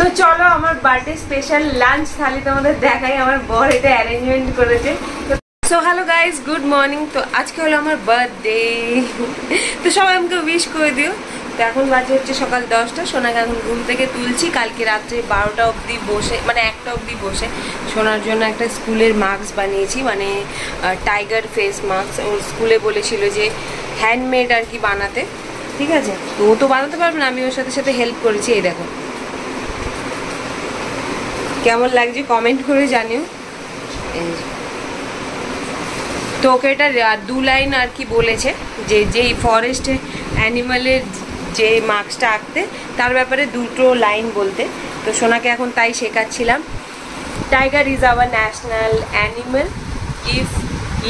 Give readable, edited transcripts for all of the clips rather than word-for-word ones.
তো চলো আমার বার্থডে স্পেশাল লাঞ্চ থালি তোমাদের দেখাই। আমার বর এটা অ্যারেঞ্জমেন্ট করেছে। So hello guys, good morning. তো আজকে হলো আমার বার্থডে, তো সবাই আমাকে উইশ করে দিও। তো এখন বাজে হচ্ছে সকাল 10টা। সোনাকে এখন ঘুম থেকে তুলছি। কালকে রাত্রে 12টা অবধি বসে, মানে 1টা অবধি বসে সোনার জন্য একটা স্কুলের মাস্ক বানিয়েছি, মানে টাইগার ফেস মাস্ক। ওর স্কুলে বলেছিল যে হ্যান্ডমেড আর কি বানাতে, ঠিক আছে। তো ও তো বানাতে পারবে না, আমি ওর সাথে সাথে হেল্প করেছি। এই দেখো কেমন লাগছে কমেন্ট করে জানিও। তো ওকে এটা 2 লাইন আর কি বলেছে, যে যেই ফরেস্ট অ্যানিমালের যে মার্কসটা আঁকতে তার ব্যাপারে 2টো লাইন বলতে। তো সোনাকে এখন তাই শেখাচ্ছিলাম। Tiger is our national animal if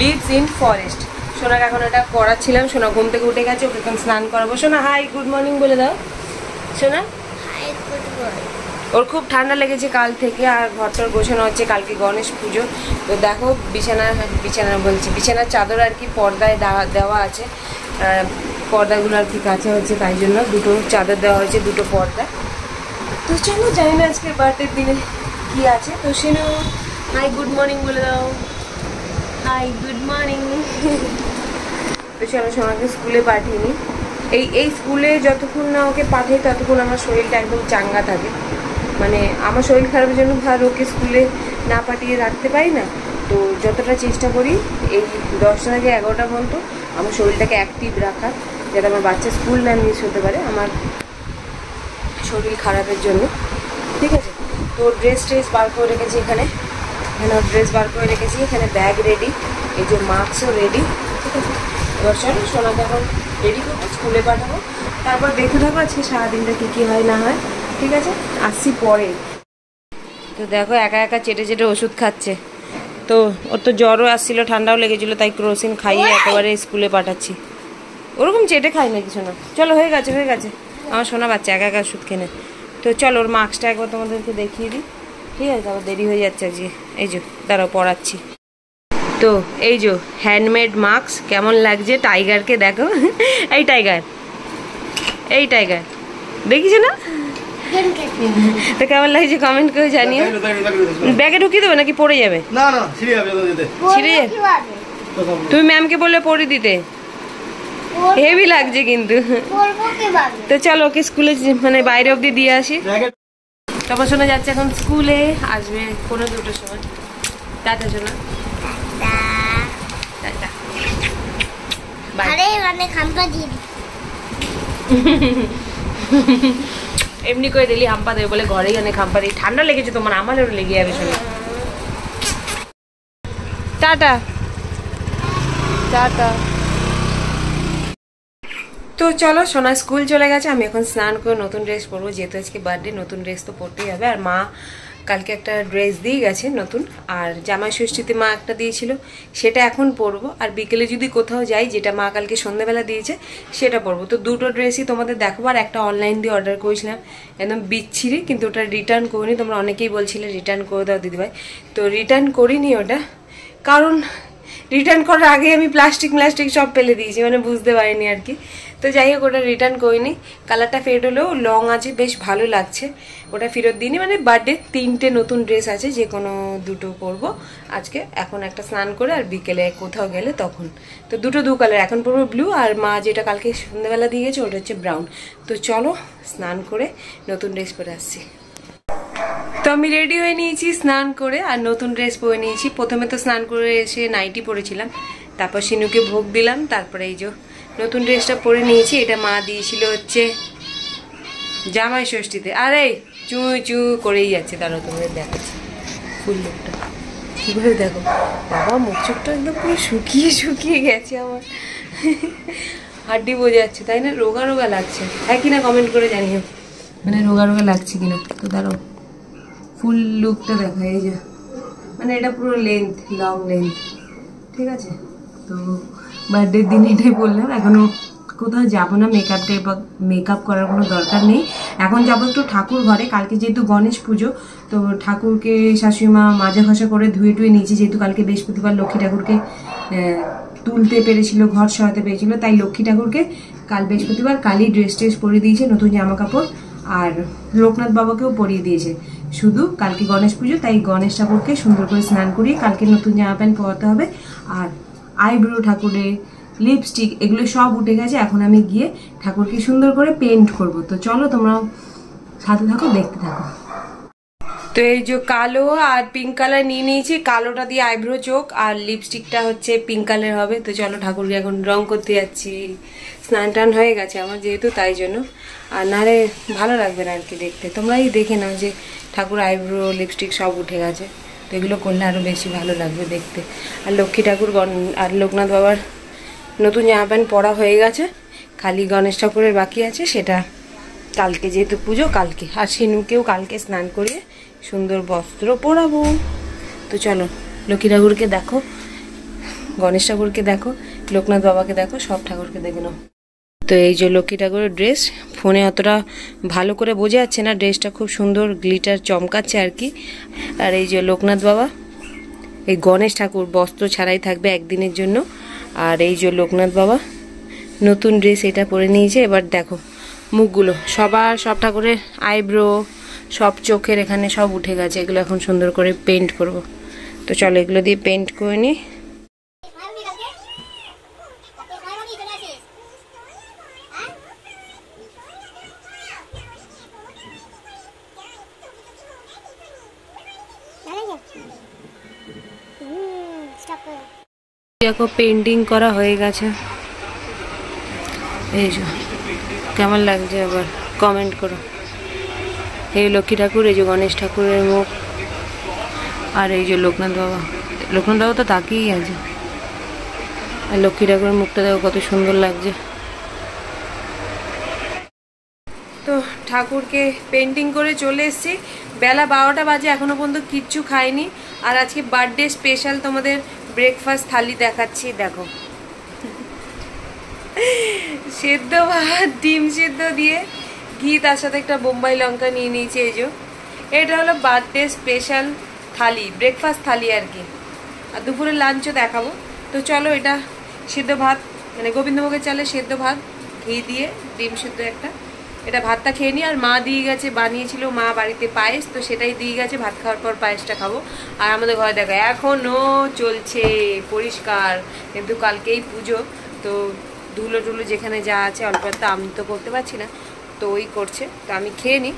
lives in forest. সোনাকে এখন এটা পড়াচ্ছিলাম। সোনা ঘুম থেকে উঠে গেছে, ওকে এখন স্নান করাবো। সোনা হাই গুড মর্নিং বলে দাও। সোনা হাই গুড মর্নিং। ওর খুব ঠান্ডা লেগেছে কাল থেকে, আর ঘরটার গোছানো হচ্ছে, কালকে গণেশ পুজো। তো দেখো বিছানার চাদর আর কি পর্দায় দেওয়া আছে, পর্দাগুলো আর কি কাছে হচ্ছে, তাই জন্য 2টো চাদর দেওয়া হয়েছে, 2টো পর্দা। তো চলো জানি না আজকে বার্থডের দিনে কি আছে। তো সেনু হাই গুড মর্নিং বলে দাও। Hi good morning. তো চলো সোনাকে স্কুলে পাঠিয়ে নিই। এই স্কুলে যতক্ষণ না ওকে পাঠাই ততক্ষণ আমার শরীরটা একদম চাঙ্গা থাকে। মানে আমার শরীর খারাপের জন্য ধর ওকে স্কুলে না পাঠিয়ে রাখতে পারি না। তো যতটা চেষ্টা করি এই 10টা থেকে 11টা পর্যন্ত আমার শরীরটাকে অ্যাক্টিভ রাখার, যাতে আমার বাচ্চা স্কুল না মিস হতে পারে আমার শরীর খারাপের জন্য, ঠিক আছে। তো ড্রেস বার করে রেখেছি এখানে ওর ড্রেস বার করে রেখেছি। এখানে ব্যাগ রেডি, এই যে মাস্কও রেডি, ঠিক আছে। এবার চলো সোনাকে এখন রেডি করবো, স্কুলে পাঠাবো। তারপর দেখে থাকবো আজকে সারাদিনটা কী হয় না হয়, ঠিক আছে। আসছি পরে। তো দেখো একা একা চেটে চেটে ওষুধ খাচ্ছে। তো ওর তো জ্বরও আসছিল, ঠান্ডাও লেগেছিলো, তাই ক্রোসিন খাইয়ে একেবারে স্কুলে পাঠাচ্ছি। ওরকম চেটে খাই না কিছু না। চলো হয়ে গেছে আমার সোনা বাচ্চা একা একা ওষুধ খেনে। তো চলো ওর মাস্কটা একবার তোমাদেরকে দেখিয়ে দিই, ঠিক আছে। তারপর দেরি হয়ে যাচ্ছে আজকে। এই যে দাঁড়াও পড়াচ্ছি। তো এই যে হ্যান্ডমেড মাস্ক কেমন লাগছে টাইগারকে দেখো। এই টাইগার দেখিস না? তো কেমন লাগছে কমেন্ট করে জানিও। ব্যাগে ঢুকিয়ে দেবে নাকি পড়ে যাবে? না না ছিঁড়ে যাবে। তুমি ম্যামকে বললে পড়ে দিতে। হেভি লাগছে কিন্তু। তো চলো ওকে স্কুলে মানে বাইরে অবধি দিয়ে আসি। তারপর শোনা যাচ্ছে এখন স্কুলে আসবে 1:45 সময়। টাটা শোনা। এমনি করে দিলি হাম্পা দেবে বলে ঘরেই অনেক হাম্পা দিই। ঠান্ডা লেগেছে তোমার, আমারও লেগে যাবে শোনা। টাটা। তো চলো সোনা স্কুল চলে গেছে। আমি এখন স্নান করে নতুন ড্রেস পরবো, যেহেতু আজকে বার্থডে, নতুন ড্রেস তো পরতেই হবে। আর মা কালকে একটা ড্রেস দিয়ে গেছে নতুন, আর জামাই ষষ্ঠীতে মা একটা দিয়েছিল, সেটা এখন পরবো। আর বিকেলে যদি কোথাও যাই, যেটা মা কালকে সন্ধ্যাবেলা দিয়েছে সেটা পরবো। তো 2টো ড্রেসই তোমাদের দেখাবো। আর একটা অনলাইন দিয়ে অর্ডার করেছিলাম, একদম বিচ্ছিরি, কিন্তু ওটা রিটার্ন করিনি। তোমরা অনেকেই বলছিলে রিটার্ন করে দাও দিদিভাই। তো রিটার্ন করিনি ওটা, কারণ রিটার্ন করার আগে আমি প্লাস্টিক সব ফেলে দিয়েছি, মানে বুঝতে পারিনি আর কি। তো যাই হোক ওটা রিটার্ন করিনি। কালারটা ফেড হলেও লং আছে, বেশ ভালো লাগছে। ওটা ফেরত দিইনি। মানে বার্থডে 3টে নতুন ড্রেস আছে, যে কোনো 2টো পরবো আজকে। এখন একটা স্নান করে আর বিকেলে কোথাও গেলে তখন। তো 2 কালার, এখন পরবো ব্লু, আর মা যেটা কালকে সন্ধ্যাবেলা দিয়ে গেছে ওটা হচ্ছে ব্রাউন। তো চলো স্নান করে নতুন ড্রেস পরে আসছি। তো আমি রেডি হয়ে নিয়েছি স্নান করে, আর নতুন ড্রেস পরে নিয়েছি। প্রথমে তো স্নান করে এসে নাইটি পরেছিলাম, তারপর শিনুকে ভোগ দিলাম, তারপরে এই যে নতুন ড্রেসটা পরে নিয়েছি। এটা মা দিয়েছিল হচ্ছে জামাই ষষ্ঠীতে। আর এই চু করেই যাচ্ছে, তারও তোমাদের দেখাচ্ছি ফুল লুকটা কীভাবে দেখো। বাবা মুখ চোখটা একদম পুরো শুকিয়ে গেছে আমার, হাড্ডি বোঝা যাচ্ছে, তাই না? রোগা লাগছে, হ্যাঁ কিনা কমেন্ট করে জানিও, মানে রোগা লাগছে কিনা। তো দাঁড়াও ফুল লুকটা দেখা। এই যে মানে এটা পুরো লেন্থ, লং লেন্থ, ঠিক আছে। তো বার্থডের দিন এটাই বললাম। এখনো কোথাও যাবো না, মেকআপ করার কোনো দরকার নেই। এখন যাবো একটু ঠাকুর ঘরে। কালকে যেহেতু গণেশ পুজো, তো ঠাকুরকে শাশুড়িমা মাজা ঘষা করে ধুয়ে নিয়েছি, যেহেতু কালকে বৃহস্পতিবার লক্ষ্মী ঠাকুরকে তুলতে পেরেছিল, ঘর সরাতে পেরেছিল, তাই লক্ষ্মী ঠাকুরকে কাল বৃহস্পতিবার কালই ড্রেস পরে দিয়েছে, নতুন জামা কাপড় আর লোকনাথ বাবাকেও পরিয়ে দিয়েছে। শুধু কালকে গণেশ পুজো, তাই গণেশ ঠাকুরকে সুন্দর করে স্নান করিয়ে কালকে নতুন জামা প্যান্ট পরাতে হবে। আর আইব্রো ঠাকুরের লিপস্টিক এগুলো সব উঠে গেছে, এখন আমি গিয়ে ঠাকুরকে সুন্দর করে পেন্ট করব। তো চলো তোমরাও সাথে থাকো, দেখতে থাকো। তো এই যে কালো আর পিঙ্ক কালার নিয়ে নিয়েছি, কালোটা দিয়ে আইব্রো চোখ আর লিপস্টিকটা হচ্ছে পিঙ্ক কালার হবে। তো চলো ঠাকুরকে এখন রং করতে যাচ্ছি। স্নান টান হয়ে গেছে আমার যেহেতু, তাই জন্য। আর নাহলে ভালো লাগবে না আর কি দেখতে। তোমরাই দেখে নাও যে ঠাকুর আইব্রো লিপস্টিক সব উঠে গেছে, তো এগুলো করলে আরও বেশি ভালো লাগবে দেখতে। আর লক্ষ্মী ঠাকুর আর লোকনাথ বাবার নতুন জামা প্যান্ট পরা হয়ে গেছে, খালি গণেশ ঠাকুরের বাকি আছে, সেটা কালকে যেহেতু পুজো কালকে। আর সিনুকেও কালকে স্নান করিয়ে সুন্দর বস্ত্র পরাবো। তো চলো লক্ষ্মী ঠাকুরকে দেখো, গণেশ ঠাকুরকে দেখো, লোকনাথ বাবাকে দেখো, সব ঠাকুরকে দেখে নাও। তো এই যে লক্ষ্মী ঠাকুরের ড্রেস, ফোনে অতটা ভালো করে বোঝা যাচ্ছে না, ড্রেসটা খুব সুন্দর গ্লিটার চমকাচ্ছে আর কি। আর এই যে লোকনাথ বাবা, এই গণেশ ঠাকুর বস্ত্র ছাড়াই থাকবে একদিনের জন্য। আর এই যে লোকনাথ বাবা নতুন ড্রেস এটা পরে নিয়েছে। এবার দেখো মুখগুলো সব ঠাকুরের আইব্রো সব চোখের এখানে সব উঠে গেছে, এগুলো এখন সুন্দর করে পেন্ট করব। তো চলো এগুলো দিয়ে পেন্ট করে নিই। দেখো পেন্টিং করা হয়ে গেছে, এই যে কেমন লাগছে আবার কমেন্ট করো। এই লক্ষ্মী ঠাকুর, এই যে গণেশ ঠাকুরের মুখ, আর এই যে লোকনাথ বাবা। লোকনাথ বাবা তো তাকিয়েই আছে, আর লক্ষ্মী ঠাকুরের মুখটা দেখো কত সুন্দর লাগছে। তো ঠাকুরকে পেন্টিং করে চলে এসেছি, বেলা 12টা বাজে, এখনো পর্যন্ত কিচ্ছু খাইনি। আর আজকে বার্থডে স্পেশাল তোমাদের ব্রেকফাস্ট থালি দেখাচ্ছি, দেখো সেদ্ধ ভাত, ডিম সেদ্ধ দিয়ে ঘি, তার সাথে একটা বোম্বাই লঙ্কা নিয়ে নিয়েছি। এই যে এটা হলো বার্থডে স্পেশাল থালি, ব্রেকফাস্ট থালি আর কি। আর দুপুরে লাঞ্চও দেখাবো। তো চলো এটা সেদ্ধ ভাত, মানে গোবিন্দভোগের চালের সেদ্ধ ভাত, ঘি দিয়ে ডিম সেদ্ধ একটা, এটা ভাতটা খেয়ে নিই। আর মা দিয়ে গেছে, বানিয়েছিল মা বাড়িতে পায়েস, তো সেটাই দিয়ে গেছে, ভাত খাওয়ার পর পায়েসটা খাবো। আর আমাদের ঘরে দেখো এখনও চলছে পরিষ্কার, কিন্তু কালকেই পুজো, তো ধুলো টুলো যেখানে যা আছে অল্প একটা, আমি তো করতে পারছি না, তো ওই করছে, তো আমি খেয়ে নিই।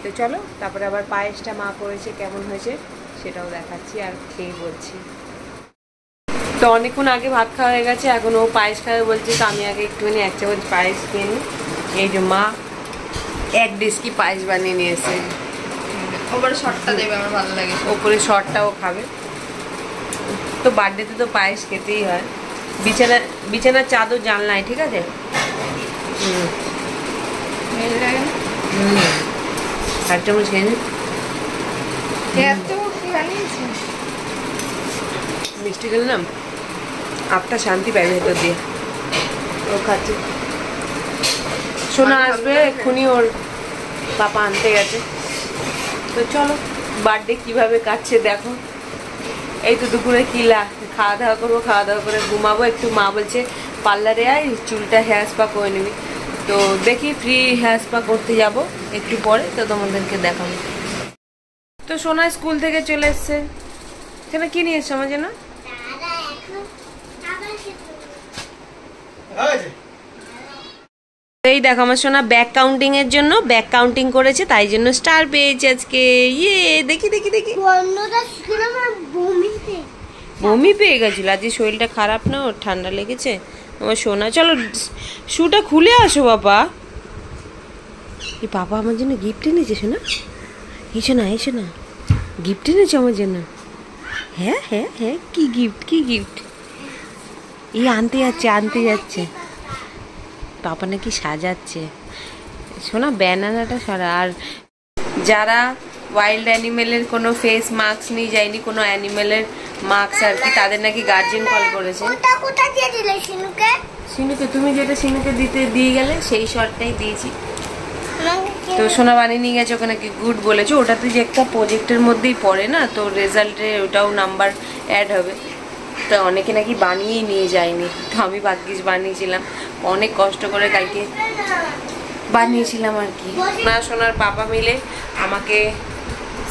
তো চলো তারপরে আবার পায়েসটা মা করেছে কেমন হয়েছে সেটাও দেখাচ্ছি আর খেয়ে বলছি। তো অনেকক্ষণ আগে ভাত খাওয়া হয়ে গেছে, এখন ও পায়েস খাবে বলছে, তো আমি আগে একটুখানি 1 চামচ পায়েস খেয়ে নিই। এই যে মা 1 ডিস্কি পায়েস বানিয়ে নিয়ে এসে, ওপরে শর্টটা দেবে, আমার ভালো লাগে, ওপরে শর্টটাও খাবে। তো বার্থডেতে তো পায়েস খেতেই হয়। বিছানার চাদর জানলাই, ঠিক আছে। এক চামচ খেয়ে নি, মিষ্টি খেলে না আত্মা শান্তি পাই ভেতর দিয়ে। ও খাচ্ছে, সোনা আসবে এক্ষুনি, ওর পাপা আনতে গেছে। তো চলো বার্থডে কিভাবে কাটছে দেখো। এই তো দুপুরে কিলা খাওয়া দাওয়া করবো, খাওয়া দাওয়া করে ঘুমাবো একটু। মা বলছে পার্লারে আয়, চুলটা হেয়ার স্পা করে নিবি। তো দেখি ফ্রি হেয়ার স্পা করতে যাব একটু পরে, তো তোমাদেরকে দেখাবো। তো সোনা স্কুল থেকে চলে এসছে, এখানে কি নিয়ে এসছো আমার জন্য? এই দেখো আমার সোনা ব্যাক কাউন্টিং এর জন্য ব্যাক কাউন্টিং করেছে, তাই জন্য স্টার পেয়েছে আজকে। ইয়ে দেখি দেখি দেখি, বমি পেয়ে গেছিল, আজকে শরীরটা খারাপ না, ওর ঠান্ডা লেগেছে আমার সোনা। চলো শুটা খুলে আসো বাবা। এই বাবা আমার জন্য গিফট এনেছে সোনা, এসো না এসো না, গিফট এনেছে আমার জন্য। হ্যাঁ হ্যাঁ হ্যাঁ, কি গিফট কি গিফট? এই আনতে যাচ্ছে পাপা নাকি সাজাচ্ছে শোনা, ব্যানানাটা সারা। আর যারা ওয়াইল্ড অ্যানিমেলের কোনো ফেস মাস্ক নিয়ে যায়নি, কোনো অ্যানিমেলের মাস্ক আর কি, তাদের নাকি গার্জিয়ান কল করেছে। সিনুকে তুমি যেটা সিনুকে দিয়ে গেলে সেই শর্টটাই দিয়েছি। তো সোনা বানিয়ে নিয়ে গেছে, ওখানে কি গুড বলেছে। ওটাতে যে একটা প্রজেক্টের মধ্যেই পড়ে না, তো রেজাল্টে ওটাও নাম্বার অ্যাড হবে। তো অনেকে নাকি বানিয়েই নিয়ে যায়নি, তো আমি ভাগ্যিস বানিয়েছিলাম অনেক কষ্ট করে কালকে। বানিয়েছিলাম আর কি। না সোনার পাপা মিলে আমাকে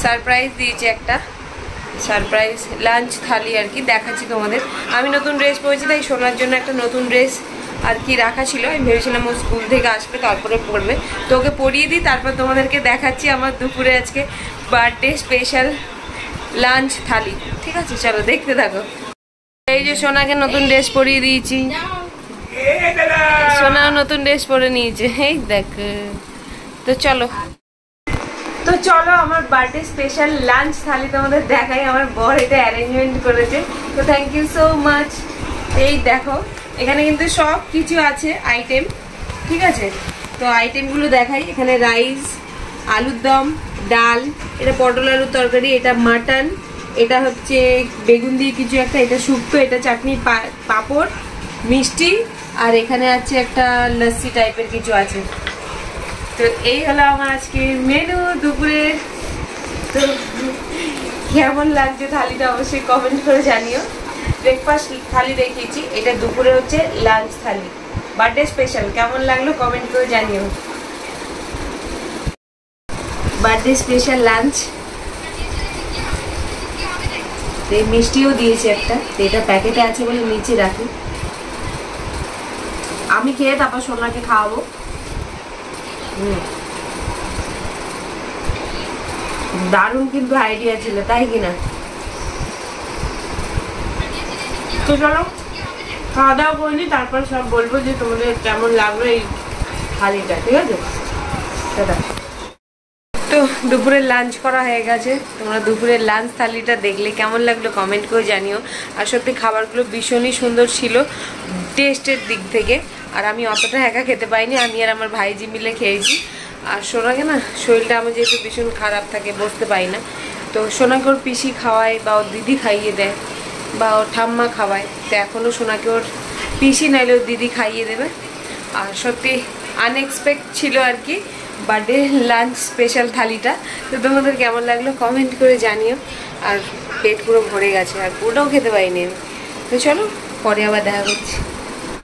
সারপ্রাইজ দিয়েছে, একটা সারপ্রাইজ লাঞ্চ থালি আর কি। দেখাচ্ছি তোমাদের। আমি নতুন ড্রেস পরেছি, তাই সোনার জন্য একটা নতুন ড্রেস আর কি রাখা ছিল। আমি ভেবেছিলাম ও স্কুল থেকে আসবে তারপরে পরবে, তো ওকে পরিয়ে দিই, তারপর তোমাদেরকে দেখাচ্ছি আমার দুপুরে আজকে বার্থডে স্পেশাল লাঞ্চ থালি। ঠিক আছে, চলো দেখতে থাকো। এই যে সোনাকে নতুন ড্রেস পরিয়ে দিয়েছি, সোনা নতুন ড্রেস পরে নিয়েছে, এই দেখো। তো চলো আমার বার্থডে স্পেশাল লাঞ্চ থালি তোমাদের দেখাই। আমার বর এটা অ্যারেঞ্জমেন্ট করেছে, তো থ্যাংক ইউ সো মাচ। এই দেখো এখানে কিন্তু সব কিছু আছে আইটেম, ঠিক আছে। তো আইটেমগুলো দেখাই। এখানে রাইস, আলুর দম, ডাল, এটা পটল আলুর তরকারি, এটা মাটন, এটা হচ্ছে বেগুন দিয়ে কিছু একটা, এটা শুক্তো, এটা চাটনি, পাঁপড়, মিষ্টি, আর এখানে আছে একটা লস্যি টাইপের কিছু আছে। তো এই হলো আমার আজকে মেনু দুপুরে। তো কেমন লাগছে থালিটা অবশ্যই কমেন্ট করে জানিও। ব্রেকফাস্ট থালি দেখিয়েছি, এটা দুপুরে হচ্ছে লাঞ্চ থালি বার্থডে স্পেশাল। কেমন লাগলো কমেন্ট করে জানিও। Birthday special lunch. এই মিষ্টিও দিয়েছে একটা, এটা প্যাকেটে আছে বলে নিচে রাখি। আমি খেয়ে তারপর সোনাকে খাওয়াবো। দারুণ কিন্তু আইডিয়া ছিল, তাই কিনা? তো চলো খাওয়া দাওয়া করে নি, তারপর সব বলবো যে তোমাদের কেমন লাগলো এই থালিটা, ঠিক আছে? দাদা তো দুপুরের লাঞ্চ করা হয়ে গেছে। তোমরা দুপুরের লাঞ্চ থালিটা দেখলে কেমন লাগলো কমেন্ট করে জানিও। আর সত্যি খাবারগুলো ভীষণই সুন্দর ছিল টেস্টের দিক থেকে। আর আমি অতটা একা খেতে পাইনি, আমি আর আমার ভাইজি মিলে খেয়েছি। আর সোনাকে না শরীরটা আমার যেহেতু ভীষণ খারাপ থাকে, বসতে পারি না, তো সোনাকে ওর পিসি খাওয়ায় বা ওর দিদি খাইয়ে দেয় বা ওর ঠাম্মা খাওয়ায়। তো এখনও সোনাকে ওর পিসি নাইলে ওর দিদি খাইয়ে দেবে। আর সত্যি আনএক্সপেক্ট ছিল আর কি বার্থডে লাঞ্চ স্পেশাল থালিটা। তো তোমাদের কেমন লাগলো কমেন্ট করে জানিও। আর পেট পুরো ভরে গেছে, আর পুরোটাও খেতে পারিনি আমি। তো চলো পরে আবার দেখা করছি।